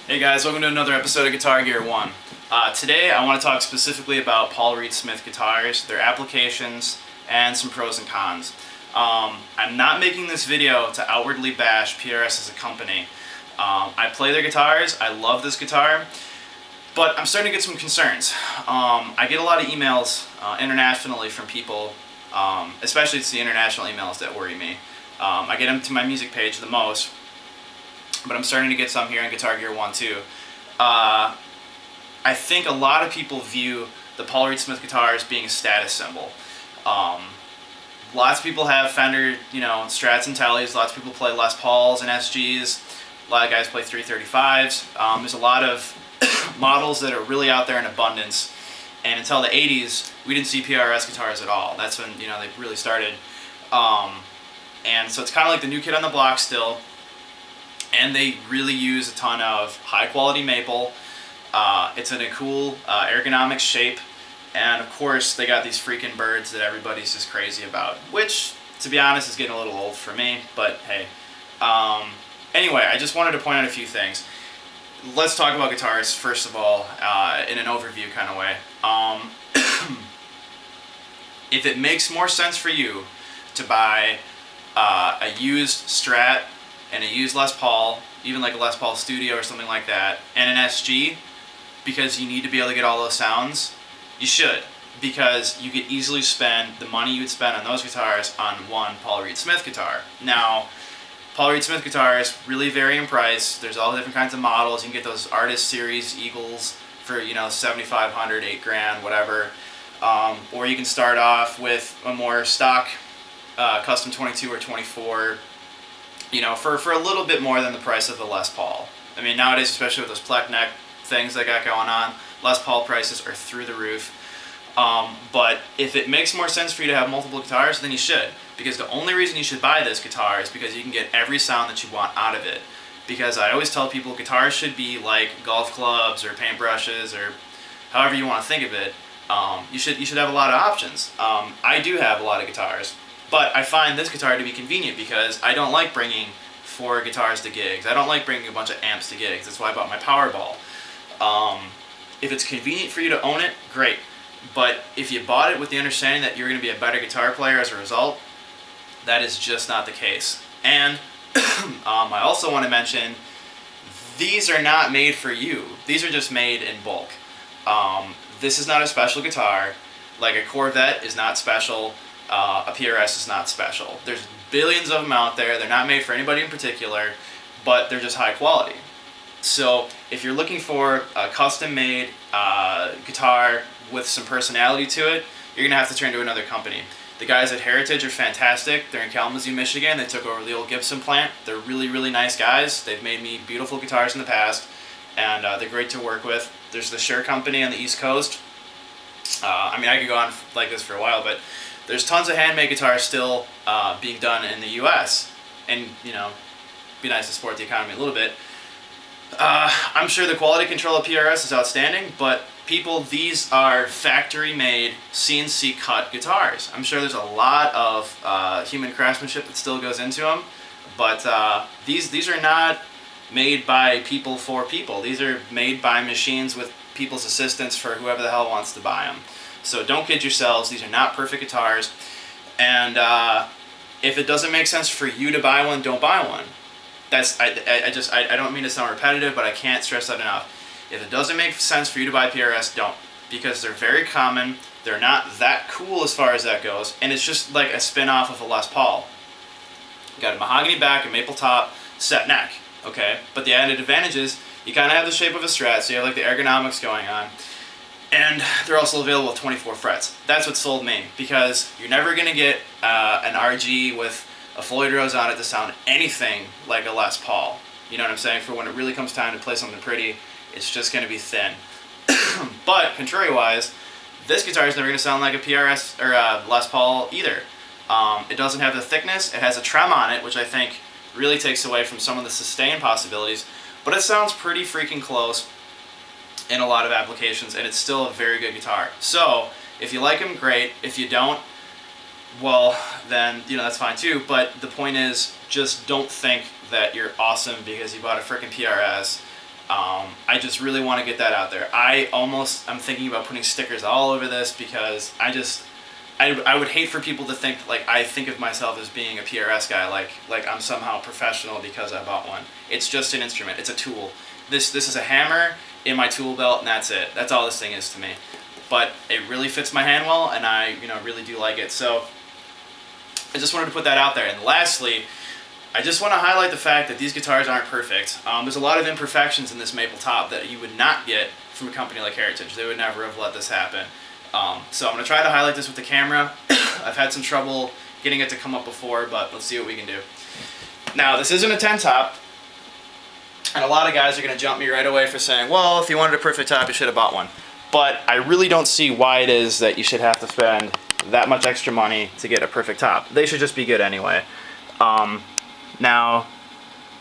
Hey guys, welcome to another episode of Guitar Gear 1. Today I want to talk specifically about Paul Reed Smith guitars, their applications, and some pros and cons. I'm not making this video to outwardly bash PRS as a company. I play their guitars, I love this guitar, but I'm starting to get some concerns. I get a lot of emails internationally from people, especially it's the international emails that worry me. I get them to my music page the most, but I'm starting to get some here on Guitar Gear 1 too. I think a lot of people view the Paul Reed Smith guitar as being a status symbol. Lots of people have Fender, Strats and Tellys. Lots of people play Les Pauls and SGs. A lot of guys play 335s. There's a lot of models that are really out there in abundance. And until the 80s, we didn't see PRS guitars at all. That's when they really started. And so it's kind of like the new kid on the block still. And they really use a ton of high quality maple. It's in a cool ergonomic shape, and of course they got these freaking birds that everybody's just crazy about, which to be honest is getting a little old for me, but hey. Anyway, I just wanted to point out a few things. Let's talk about guitars first of all, in an overview kind of way. If it makes more sense for you to buy a used Strat and a used Les Paul, even like a Les Paul Studio or something like that, and an SG, because you need to be able to get all those sounds, you should, because you could easily spend the money you would spend on those guitars on one Paul Reed Smith guitar. Now, Paul Reed Smith guitars really vary in price. There's all different kinds of models. You can get those Artist Series Eagles for $7,500, $8,000, whatever, or you can start off with a more stock custom 22 or 24. For a little bit more than the price of the Les Paul. I mean, nowadays, especially with those plec neck things they got going on, Les Paul prices are through the roof. But if it makes more sense for you to have multiple guitars, then you should. Because the only reason you should buy this guitar is because you can get every sound that you want out of it. Because I always tell people guitars should be like golf clubs or paintbrushes or however you want to think of it. You should have a lot of options. I do have a lot of guitars. But I find this guitar to be convenient because I don't like bringing 4 guitars to gigs. I don't like bringing a bunch of amps to gigs. That's why I bought my Powerball. If it's convenient for you to own it, great. But if you bought it with the understanding that you're going to be a better guitar player as a result, that is just not the case. And I also want to mention, these are not made for you. These are just made in bulk. This is not a special guitar. Like a Corvette is not special. A PRS is not special. There's billions of them out there. They're not made for anybody in particular, but they're just high quality. So if you're looking for a custom-made guitar with some personality to it, you're going to have to turn to another company. The guys at Heritage are fantastic. They're in Kalamazoo, Michigan. They took over the old Gibson plant. They're really, really nice guys. They've made me beautiful guitars in the past, and they're great to work with. There's the Shure company on the East Coast. I mean, I could go on like this for a while, but there's tons of handmade guitars still being done in the U.S. and be nice to support the economy a little bit. I'm sure the quality control of PRS is outstanding, but people, these are factory-made, CNC-cut guitars. I'm sure there's a lot of human craftsmanship that still goes into them, but these are not made by people for people. These are made by machines with people's assistance for whoever the hell wants to buy them. So don't kid yourselves, these are not perfect guitars, and if it doesn't make sense for you to buy one, don't buy one. I don't mean to sound repetitive, but I can't stress that enough. If it doesn't make sense for you to buy PRS, don't. Because they're very common, they're not that cool as far as that goes, and it's just like a spin-off of a Les Paul. You got a mahogany back, a maple top, set neck, okay? But the added advantage is, you kind of have the shape of a Strat, so you have like the ergonomics going on. And they're also available with 24 frets. That's what sold me, because you're never going to get an RG with a Floyd Rose on it to sound anything like a Les Paul. You know what I'm saying? For when it really comes time to play something pretty, it's just going to be thin. But, contrary-wise, this guitar is never going to sound like a PRS or a Les Paul either. It doesn't have the thickness. It has a trem on it, which I think really takes away from some of the sustain possibilities. But it sounds pretty freaking close in a lot of applications, and it's still a very good guitar. So, if you like them, great. If you don't, well, then, that's fine too. But the point is, just don't think that you're awesome because you bought a frickin' PRS. I just really want to get that out there. I'm thinking about putting stickers all over this because I would hate for people to think like I think of myself as being a PRS guy, like I'm somehow professional because I bought one. It's just an instrument. It's a tool. This is a hammer in my tool belt, and that's it. That's all this thing is to me. But it really fits my hand well, and I really do like it. So I just wanted to put that out there. And lastly, I just want to highlight the fact that these guitars aren't perfect. There's a lot of imperfections in this maple top that you would not get from a company like Heritage. They would never have let this happen. So I'm going to try to highlight this with the camera. I've had some trouble getting it to come up before, but let's see what we can do. Now, this isn't a 10 top, and a lot of guys are going to jump me right away for saying, well, if you wanted a perfect top, you should have bought one. But I really don't see why it is that you should have to spend that much extra money to get a perfect top. They should just be good anyway. Now,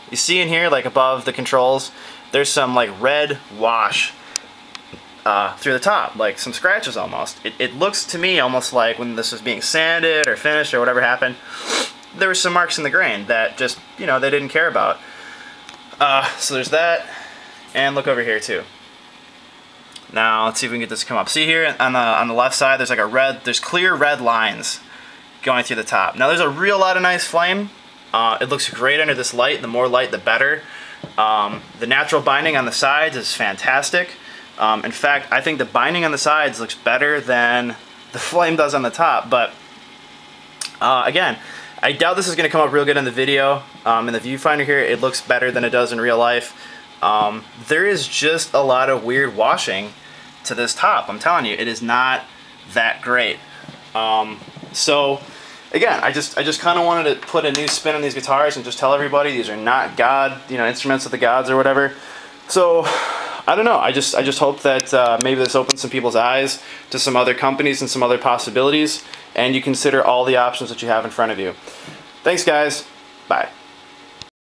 you see in here, like above the controls, there's some like red wash through the top, like some scratches almost. It looks to me almost like when this was being sanded or finished or whatever happened, there were some marks in the grain that just, they didn't care about. So there's that, and look over here too. Now let's see if we can get this to come up. See here on the left side, there's like there's clear red lines going through the top. Now there's a real lot of nice flame. It looks great under this light. The more light, the better. The natural binding on the sides is fantastic. In fact, I think the binding on the sides looks better than the flame does on the top. But again, I doubt this is going to come up real good in the video. In the viewfinder here, it looks better than it does in real life. There is just a lot of weird washing to this top. I'm telling you, it is not that great. So again, I just kind of wanted to put a new spin on these guitars and just tell everybody these are not instruments of the gods or whatever. So I don't know. I just hope that maybe this opens some people's eyes to some other companies and some other possibilities, and you consider all the options that you have in front of you. Thanks, guys. Bye.